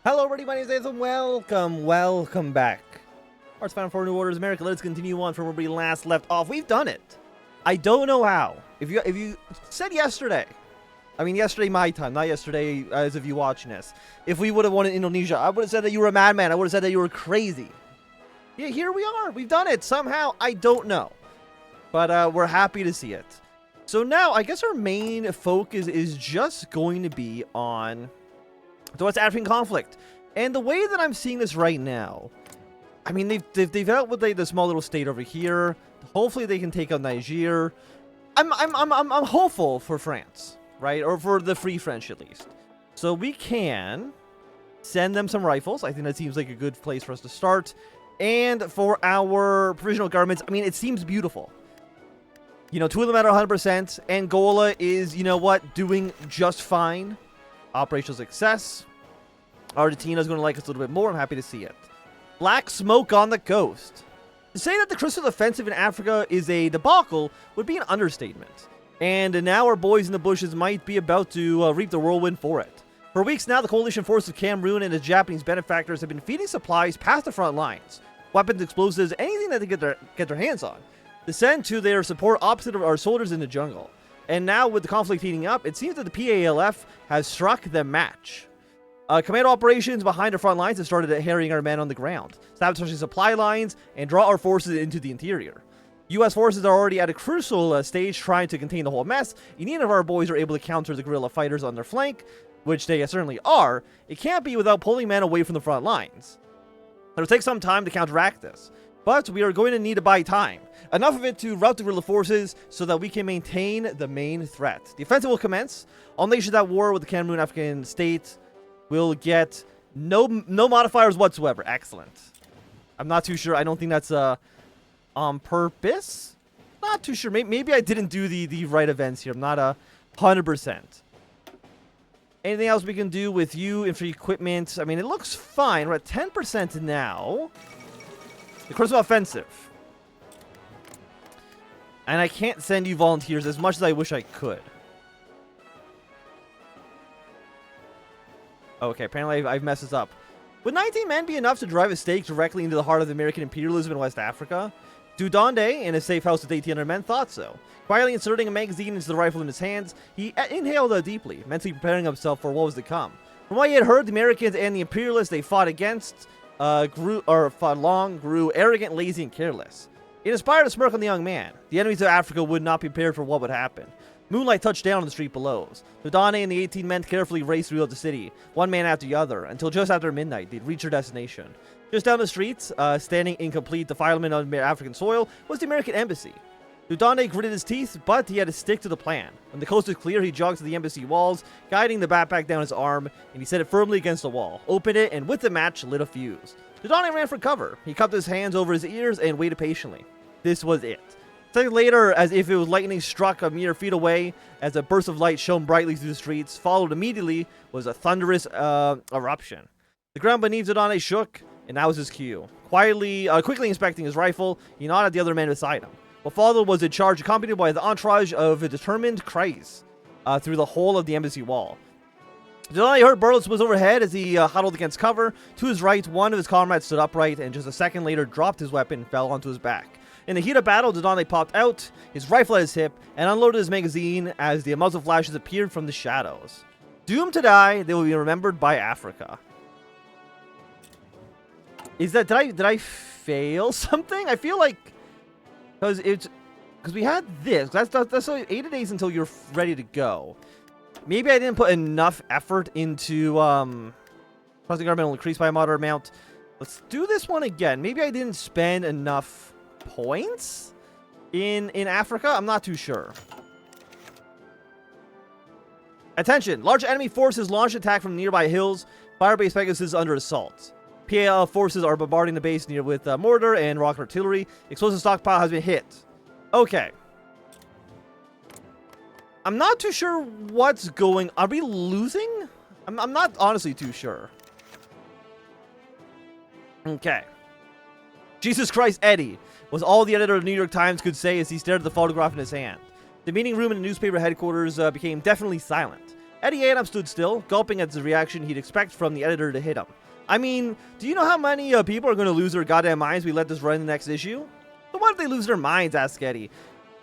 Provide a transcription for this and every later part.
Hello everybody, my name is Nathan. Welcome back. Hearts found for New Orders America. Let's continue on from where we last left off. We've done it. I don't know how. If you said yesterday, I mean yesterday my time, not yesterday as of you watching this. If we would have won in Indonesia, I would have said that you were a madman. I would have said that you were crazy. Yeah, here we are. We've done it somehow. I don't know, but we're happy to see it. So now I guess our main focus is just going to be on the West African conflict. And the way that I'm seeing this right now, I mean, they've dealt with the small little state over here. Hopefully they can take out Niger. I'm hopeful for France, right? Or for the Free French at least. So we can send them some rifles. I think that seems like a good place for us to start. And for our provisional governments, I mean, it seems beautiful. You know, two of them at 100%. Angola is, you know what, doing just fine. Operational success. Argentina's going to like us a little bit more. I'm happy to see it. Black smoke on the coast. To say that the Crystal Offensive in Africa is a debacle would be an understatement. And now our boys in the bushes might be about to reap the whirlwind for it. For weeks now, the coalition forces of Cameroon and its Japanese benefactors have been feeding supplies past the front lines. Weapons, explosives, anything that they get their hands on, to send to their support opposite of our soldiers in the jungle. And now, with the conflict heating up, it seems that the PALF has struck the match. Commando operations behind the front lines have started harrying our men on the ground, sabotaging supply lines, and draw our forces into the interior. U.S. forces are already at a crucial stage trying to contain the whole mess. If neither of our boys are able to counter the guerrilla fighters on their flank, which they certainly are, it can't be without pulling men away from the front lines. It'll take some time to counteract this, but we are going to need to buy time. Enough of it to rout the guerrilla forces so that we can maintain the main threat. The offensive will commence. All nations at war with the Cameroon African state will get no modifiers whatsoever. Excellent. I'm not too sure. I don't think that's on purpose. Not too sure. Maybe I didn't do the right events here. I'm not 100%. Anything else we can do with you and for equipment? I mean, it looks fine. We're at 10% now. The Crystal Offensive. And I can't send you volunteers as much as I wish I could. Okay, apparently I've messed this up. Would 19 men be enough to drive a stake directly into the heart of American imperialism in West Africa? Dudonde, in a safe house with 1,800 men, thought so. Quietly inserting a magazine into the rifle in his hands, he inhaled deeply, mentally preparing himself for what was to come. From what he had heard, the Americans and the imperialists they fought against grew arrogant, lazy, and careless. It inspired a smirk on the young man. The enemies of Africa would not be prepared for what would happen. Moonlight touched down on the street below. Dudonde and the 18 men carefully raced throughout the city, one man after the other, until just after midnight they'd reach their destination. Just down the streets, standing in complete defilement on African soil, was the American embassy. Dudonde gritted his teeth, but he had to stick to the plan. When the coast was clear, he jogged to the embassy walls, guiding the backpack down his arm, and he set it firmly against the wall, opened it, and with the match, lit a fuse. Dudonde ran for cover. He cupped his hands over his ears and waited patiently. This was it. A second later, as if it was lightning struck a mere feet away, as a burst of light shone brightly through the streets, followed immediately was a thunderous eruption. The ground beneath Dudonde shook, and that was his cue. Quickly inspecting his rifle, he nodded at the other men beside him. What followed was a charge accompanied by the entourage of a determined cries through the whole of the embassy wall. Dudonde heard bullets was overhead as he huddled against cover. To his right, one of his comrades stood upright, and just a second later dropped his weapon and fell onto his back. In the heat of battle, Dudonde popped out, his rifle at his hip, and unloaded his magazine as the muzzle flashes appeared from the shadows. Doomed to die, they will be remembered by Africa. Is that did I fail something? I feel like because we had this. That's 8 days until you're ready to go. Maybe I didn't put enough effort into plus the government will increase by a moderate amount. Let's do this one again. Maybe I didn't spend enough points in Africa. I'm not too sure. Attention! Large enemy forces launch attack from nearby hills. Firebase Pegasus is under assault. PAL forces are bombarding the base near with mortar and rocket artillery. Explosive stockpile has been hit. Okay. I'm not too sure what's going. Are we losing? I'm not honestly too sure. Okay. Jesus Christ, Eddie, was all the editor of the New York Times could say as he stared at the photograph in his hand. The meeting room in the newspaper headquarters became definitely silent. Eddie Adam stood still, gulping at the reaction he'd expect from the editor to hit him. I mean, do you know how many people are going to lose their goddamn minds if we let this run in the next issue? But why did they lose their minds, asked Eddie.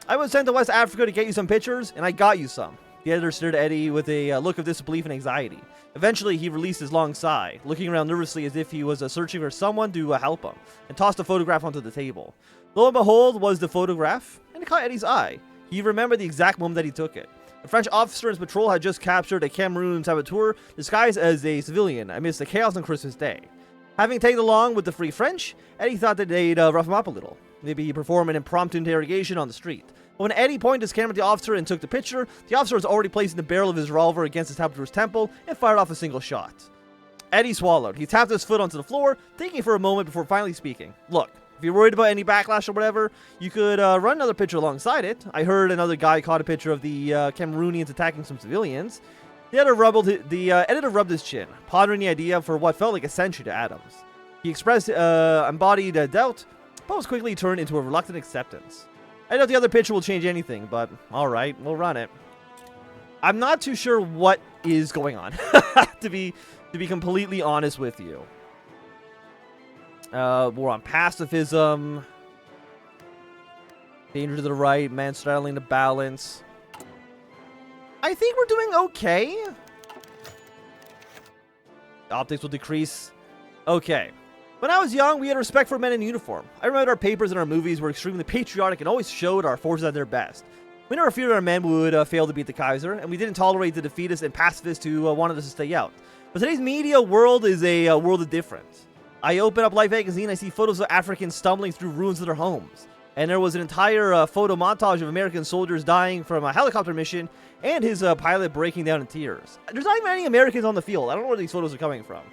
I was sent to West Africa to get you some pictures, and I got you some. The editor stared at Eddie with a look of disbelief and anxiety. Eventually, he released his long sigh, looking around nervously as if he was searching for someone to help him, and tossed a photograph onto the table. Lo and behold was the photograph, and it caught Eddie's eye. He remembered the exact moment that he took it. A French officer and his patrol had just captured a Cameroon saboteur disguised as a civilian amidst the chaos on Christmas Day. Having tagged along with the Free French, Eddie thought that they'd rough him up a little. Maybe perform an impromptu interrogation on the street. But when Eddie pointed his camera at the officer and took the picture, the officer was already placing the barrel of his revolver against the saboteur's temple and fired off a single shot. Eddie swallowed. He tapped his foot onto the floor, thinking for a moment before finally speaking. Look, if you're worried about any backlash or whatever, you could run another picture alongside it. I heard another guy caught a picture of the Cameroonians attacking some civilians. The editor rubbed his chin, pondering the idea for what felt like a century to Adams. He expressed embodied doubt, but was quickly turned into a reluctant acceptance. I doubt the other picture will change anything, but alright, we'll run it. I'm not too sure what is going on, to be completely honest with you. War on pacifism. Danger to the right, man straddling the balance. I think we're doing okay. Optics will decrease. Okay. When I was young, we had respect for men in uniform. I remember our papers and our movies were extremely patriotic and always showed our forces at their best. We never feared our men would fail to beat the Kaiser, and we didn't tolerate the defeatists and pacifists who wanted us to stay out. But today's media world is a world of difference. I open up Life magazine, I see photos of Africans stumbling through ruins of their homes. And there was an entire photo montage of American soldiers dying from a helicopter mission, and his pilot breaking down in tears. There's not even any Americans on the field. I don't know where these photos are coming from.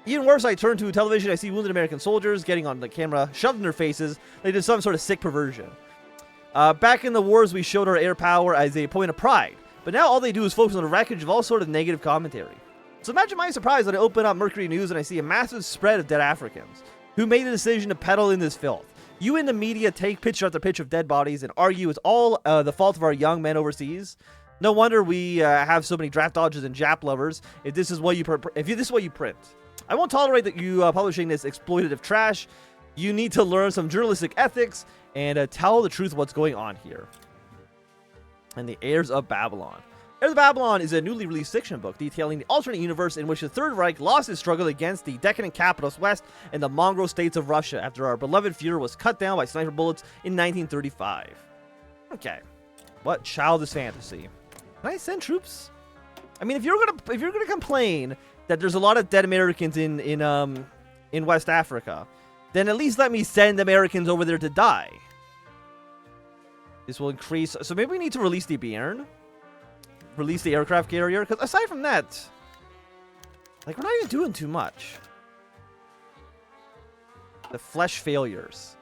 Even worse, I turn to television, I see wounded American soldiers getting on the camera, shoved in their faces. They did some sort of sick perversion. Back in the wars, we showed our air power as a point of pride. But now all they do is focus on the wreckage of all sort of negative commentary. So imagine my surprise when I open up Mercury News and I see a massive spread of dead Africans who made the decision to peddle in this filth. You in the media take picture after picture of dead bodies and argue it's all the fault of our young men overseas. No wonder we have so many draft dodgers and Jap lovers if this is what you print. I won't tolerate that you publishing this exploitative trash. You need to learn some journalistic ethics and tell the truth of what's going on here. And the Heirs of Babylon. Heirs of Babylon is a newly released fiction book detailing the alternate universe in which the Third Reich lost its struggle against the decadent capitalists West and the mongrel states of Russia after our beloved Führer was cut down by sniper bullets in 1935. Okay, what childish fantasy? Can I send troops? I mean, if you're gonna complain that there's a lot of dead Americans in West Africa, then at least let me send Americans over there to die. This will increase. So maybe we need to release the Bjorn. Release the aircraft carrier. Because aside from that, like, we're not even doing too much. The flesh failures.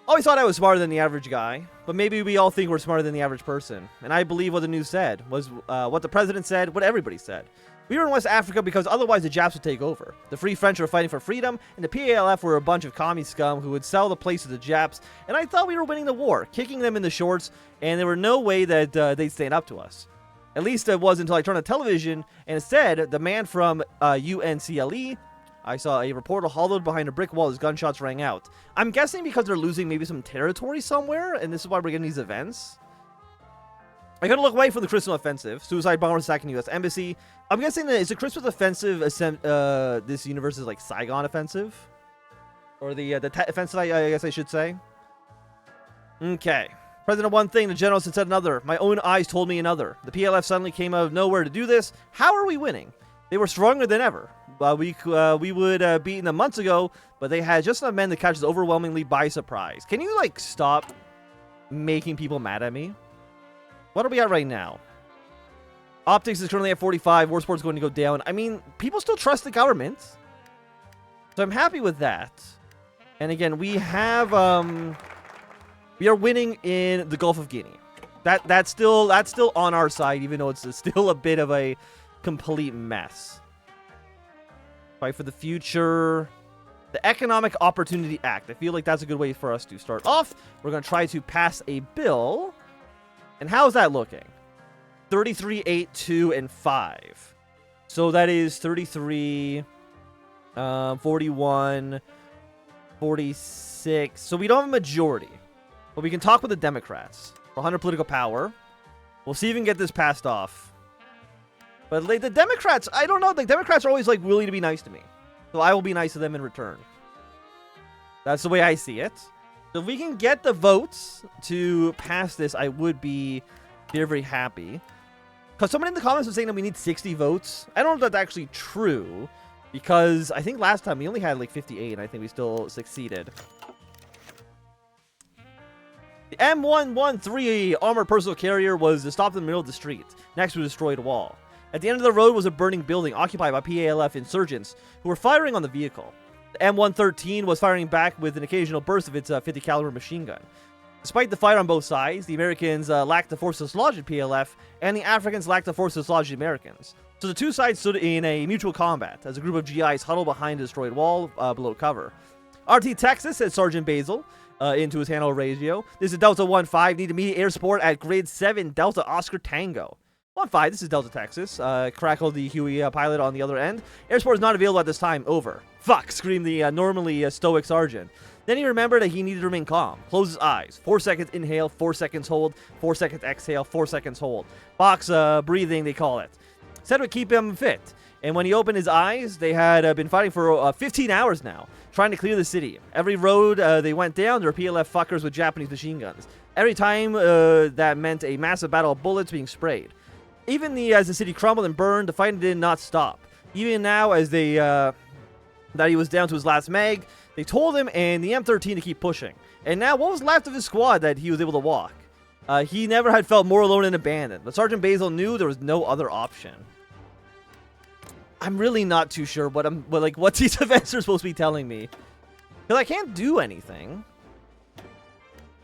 Always thought I was smarter than the average guy. But maybe we all think we're smarter than the average person. And I believe what the news said. Was what the president said. What everybody said. We were in West Africa because otherwise the Japs would take over. The Free French were fighting for freedom, and the PALF were a bunch of commie scum who would sell the place to the Japs, and I thought we were winning the war, kicking them in the shorts, and there were no way that they'd stand up to us. At least it was until I turned on television, and instead, the man from UNCLE, I saw a reporter hollowed behind a brick wall as gunshots rang out. I'm guessing because they're losing maybe some territory somewhere, and this is why we're getting these events. I gotta look away from the Christmas offensive. Suicide bombers attacking U.S. Embassy. I'm guessing that is the Christmas offensive. This universe is like Saigon offensive, or the offensive. I guess I should say. Okay. President one thing, the general said another. My own eyes told me another. The PLF suddenly came out of nowhere to do this. How are we winning? They were stronger than ever. We would beaten them months ago, but they had just enough men to catch us overwhelmingly by surprise. Can you like stop making people mad at me? What are we at right now? Optics is currently at 45. War Sport's going to go down. I mean, people still trust the government. So I'm happy with that. And again, we have we are winning in the Gulf of Guinea. That's still on our side, even though it's still a bit of a complete mess. Fight for the future. The Economic Opportunity Act. I feel like that's a good way for us to start off. We're going to try to pass a bill. And how's that looking? 33, 8, 2, and 5. So that is 33, 41, 46. So we don't have a majority. But we can talk with the Democrats. 100 political power. We'll see if we can get this passed off. But like, the Democrats, I don't know. The Democrats are always like willing to be nice to me. So I will be nice to them in return. That's the way I see it. So if we can get the votes to pass this, I would be very, very happy. Because someone in the comments was saying that we need 60 votes. I don't know if that's actually true. Because I think last time we only had like 58. And I think we still succeeded. The M113 armored personal carrier was stopped in the middle of the street, next to a destroyed wall. At the end of the road was a burning building occupied by PALF insurgents who were firing on the vehicle. The M113 was firing back with an occasional burst of its 50 caliber machine gun. Despite the fire on both sides, the Americans lacked the force to dislodge the PLF, and the Africans lacked the force to dislodge the Americans. So the two sides stood in a mutual combat as a group of GIs huddled behind a destroyed wall below cover. RT Texas, said Sergeant Basil. Into his handle radio. This is Delta 1-5. Need immediate air support at grade 7 Delta Oscar Tango. 1-5, this is Delta Texas. Crackled the Huey pilot on the other end. Air support is not available at this time. Over. Fuck, screamed the normally stoic sergeant. Then he remembered that he needed to remain calm. Close his eyes. 4 seconds inhale, 4 seconds hold, 4 seconds exhale, 4 seconds hold. Box breathing, they call it. Said it would keep him fit. And when he opened his eyes, they had been fighting for 15 hours now, trying to clear the city. Every road they went down, there were PLF fuckers with Japanese machine guns. Every time that meant a massive battle of bullets being sprayed. Even as the city crumbled and burned, the fighting did not stop. Even now, as they that he was down to his last mag, they told him and the M13 to keep pushing. And now, what was left of his squad that he was able to walk? He never had felt more alone and abandoned, but Sergeant Basil knew there was no other option. I'm really not too sure what these events are supposed to be telling me. Because I can't do anything.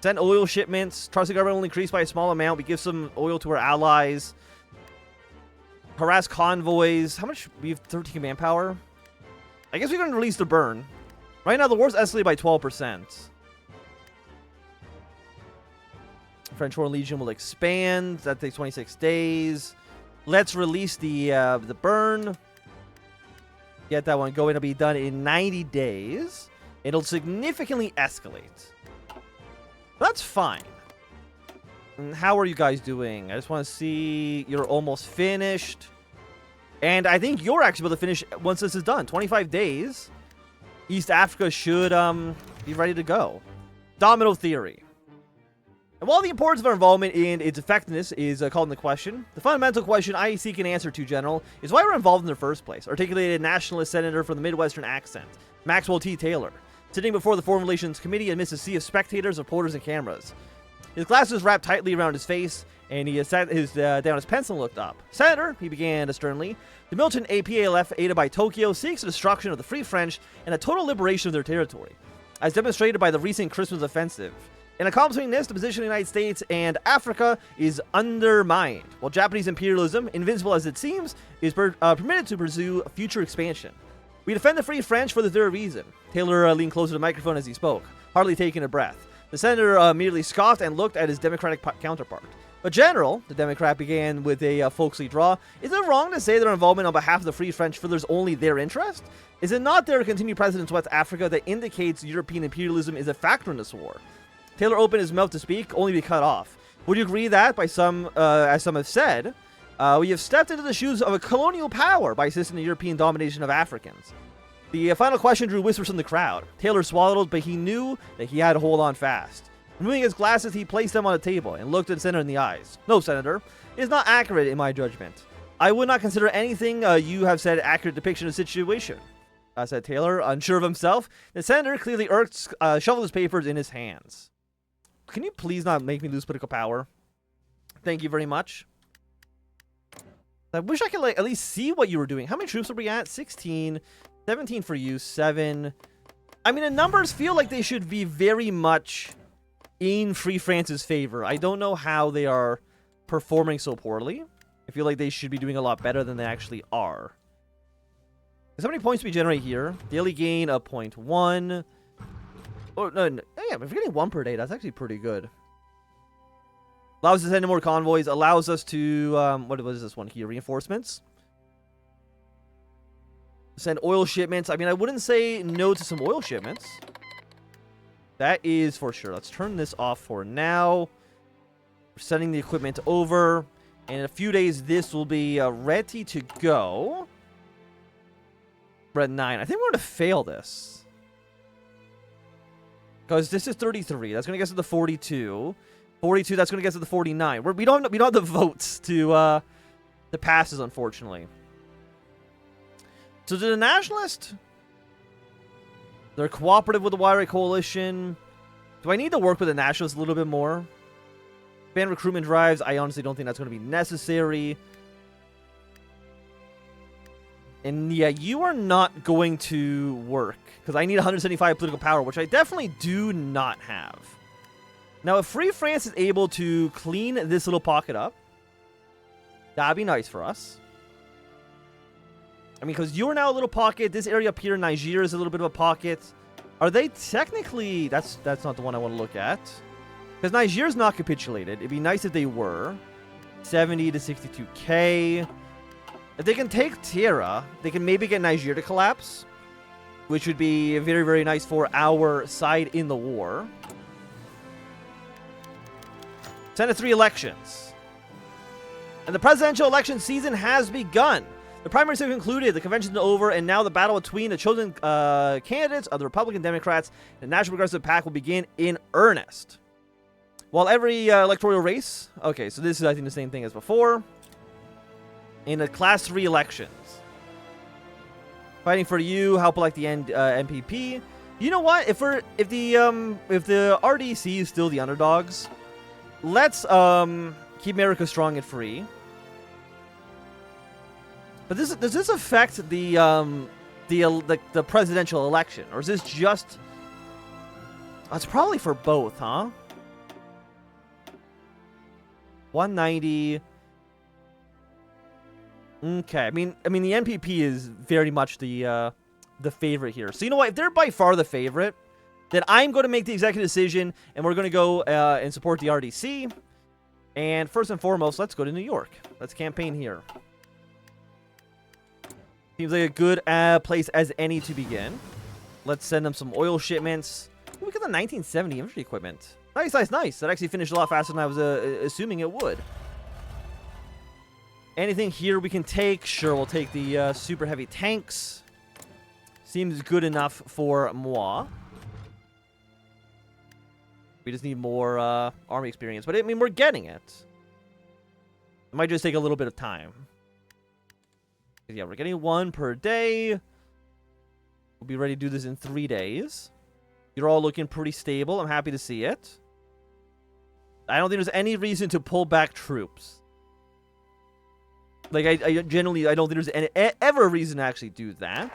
Send oil shipments. Trust the government will increase by a small amount. We give some oil to our allies. Harass convoys. How much? We have 13 manpower. I guess we're going to release the burn. Right now, the war's escalated by 12%. French Foreign Legion will expand. That takes 26 days. Let's release the burn. Get that one going. It'll be done in 90 days. It'll significantly escalate. That's fine. And how are you guys doing? I just want to see. You're almost finished. And I think you're actually able to finish once this is done. 25 days. East Africa should be ready to go. Domino theory. And while the importance of our involvement in its effectiveness is called into question, the fundamental question I seek an answer to, General, is why we're involved in the first place, articulated nationalist senator from the Midwestern accent, Maxwell T. Taylor, sitting before the Foreign Relations Committee amidst a sea of spectators, reporters, and cameras. His glasses wrapped tightly around his face, and he sat down his pencil and looked up. Senator, he began sternly, the militant APALF, aided by Tokyo, seeks the destruction of the Free French and a total liberation of their territory, as demonstrated by the recent Christmas offensive. In accomplishing this, the position of the United States and Africa is undermined, while Japanese imperialism, invincible as it seems, is permitted to pursue future expansion. We defend the Free French for this very reason. Taylor leaned closer to the microphone as he spoke, hardly taking a breath. The senator merely scoffed and looked at his Democratic counterpart. But General, the Democrat began with a folksy drawl, is it wrong to say their involvement on behalf of the Free French furthers only their interest? Is it not their continued presence in West Africa that indicates European imperialism is a factor in this war? Taylor opened his mouth to speak, only to be cut off. Would you agree that, by some, as some have said, we have stepped into the shoes of a colonial power by assisting the European domination of Africans? The final question drew whispers from the crowd. Taylor swallowed, but he knew that he had to hold on fast. Removing his glasses, he placed them on the table and looked at the senator in the eyes. No, Senator, it is not accurate in my judgment. I would not consider anything you have said accurate depiction of the situation, said Taylor, unsure of himself. The senator, clearly irked, shuffled his papers in his hands. Can you please not make me lose political power? Thank you very much. I wish I could at least see what you were doing. How many troops are we at? 16. 17 for you. 7. I mean, the numbers feel like they should be very much in Free France's favor. I don't know how they are performing so poorly. I feel like they should be doing a lot better than they actually are. How many points do we generate here? Daily gain of 0.1. Oh, no, yeah, if we're getting 1 per day, that's actually pretty good. Allows us to send in more convoys. Allows us to, what is this one here? Reinforcements. Send oil shipments. I mean, I wouldn't say no to some oil shipments. That is for sure. Let's turn this off for now. We're sending the equipment over. And in a few days, this will be ready to go. We're at 9. I think we're going to fail this. Because this is 33. That's going to get us to the 42. 42, that's going to get us to the 49. We don't have the votes to pass this, unfortunately. So to the Nationalist, they're cooperative with the WWII coalition. Do I need to work with the Nationalists a little bit more? Ban recruitment drives. I honestly don't think that's going to be necessary. And yeah, you are not going to work. Because I need 175 political power, which I definitely do not have. Now, if Free France is able to clean this little pocket up, that'd be nice for us. I mean, because you're now a little pocket. This area up here in Niger is a little bit of a pocket. Are they technically... That's not the one I want to look at. Because Niger's not capitulated. It'd be nice if they were. 70 to 62k. If they can take Tierra, they can maybe get Niger to collapse. Which would be very, very nice for our side in the war. Senate 3 elections. And the presidential election season has begun. The primaries have concluded, the convention is over, and now the battle between the chosen candidates of the Republican Democrats and the National Progressive PAC will begin in earnest. While every electoral race... Okay, so this is, I think, the same thing as before. In the Class 3 elections. Fighting for you, help elect the NPP. You know what? If the RDC is still the underdogs, let's keep America strong and free. But does this affect the presidential election, or is this just? It's probably for both, huh? 190. Okay, I mean the NPP is very much the favorite here. So you know what? If they're by far the favorite, then I'm going to make the executive decision, and we're going to go and support the RDC. And first and foremost, let's go to New York. Let's campaign here. Seems like a good place as any to begin. Let's send them some oil shipments. Ooh, we got the 1970 infantry equipment. Nice, nice, nice. That actually finished a lot faster than I was assuming it would. Anything here we can take? Sure, we'll take the super heavy tanks. Seems good enough for moi. We just need more army experience. But I mean, we're getting it. It might just take a little bit of time. Yeah, we're getting 1 per day. We'll be ready to do this in 3 days. You're all looking pretty stable. I'm happy to see it. I don't think there's any reason to pull back troops. Like, I generally, I don't think there's ever a reason to actually do that.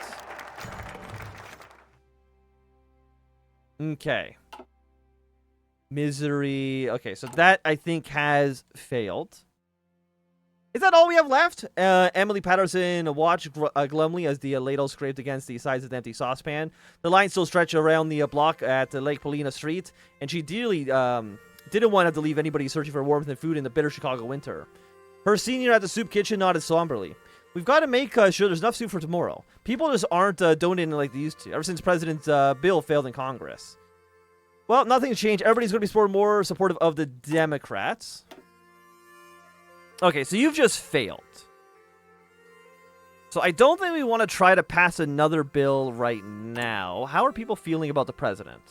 Okay. Misery. Okay, so that, I think, has failed. Is that all we have left? Emily Patterson watched glumly as the ladle scraped against the sides of the empty saucepan. The line still stretched around the block at Lake Polina Street, and she dearly didn't want to have to leave anybody searching for warmth and food in the bitter Chicago winter. Her senior at the soup kitchen nodded somberly. We've got to make sure there's enough soup for tomorrow. People just aren't donating like they used to, ever since President Bill failed in Congress. Well, nothing's changed. Everybody's going to be more supportive of the Democrats. Okay, so you've just failed. So I don't think we want to try to pass another bill right now. How are people feeling about the president?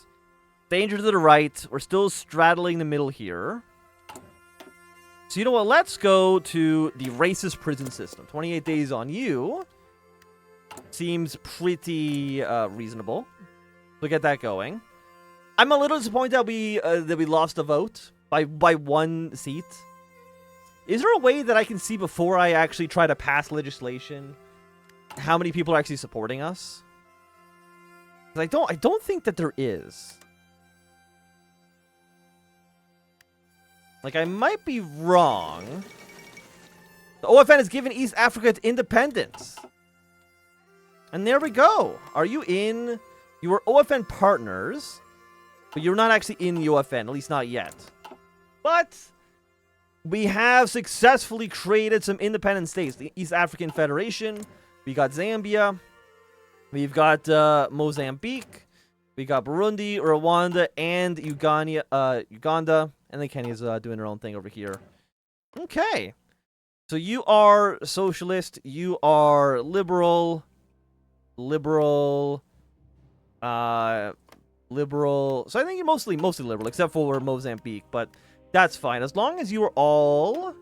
Danger to the right. We're still straddling the middle here. So you know what? Let's go to the racist prison system. 28 days on you. Seems pretty reasonable. We'll get that going. I'm a little disappointed that we lost a vote by 1 seat. Is there a way that I can see before I actually try to pass legislation how many people are actually supporting us? I don't think that there is. Like, I might be wrong. The OFN has given East Africa its independence. And there we go. Are you in? You were OFN partners, but you're not actually in the OFN, at least not yet. But we have successfully created some independent states. The East African Federation. We got Zambia. We've got Mozambique. We got Burundi, Rwanda, and Uganda. And then Kenya's doing their own thing over here. Okay. So you are socialist. You are liberal. Liberal. So I think you're mostly liberal, except for Mozambique. But that's fine. As long as you are all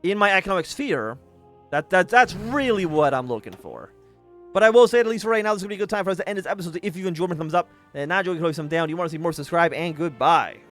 in my economic sphere, that's really what I'm looking for. But I will say, at least for right now, this is going to be a good time for us to end this episode. So if you enjoyed, thumbs up. And not enjoying, throw some down. You want to see more, subscribe, and goodbye.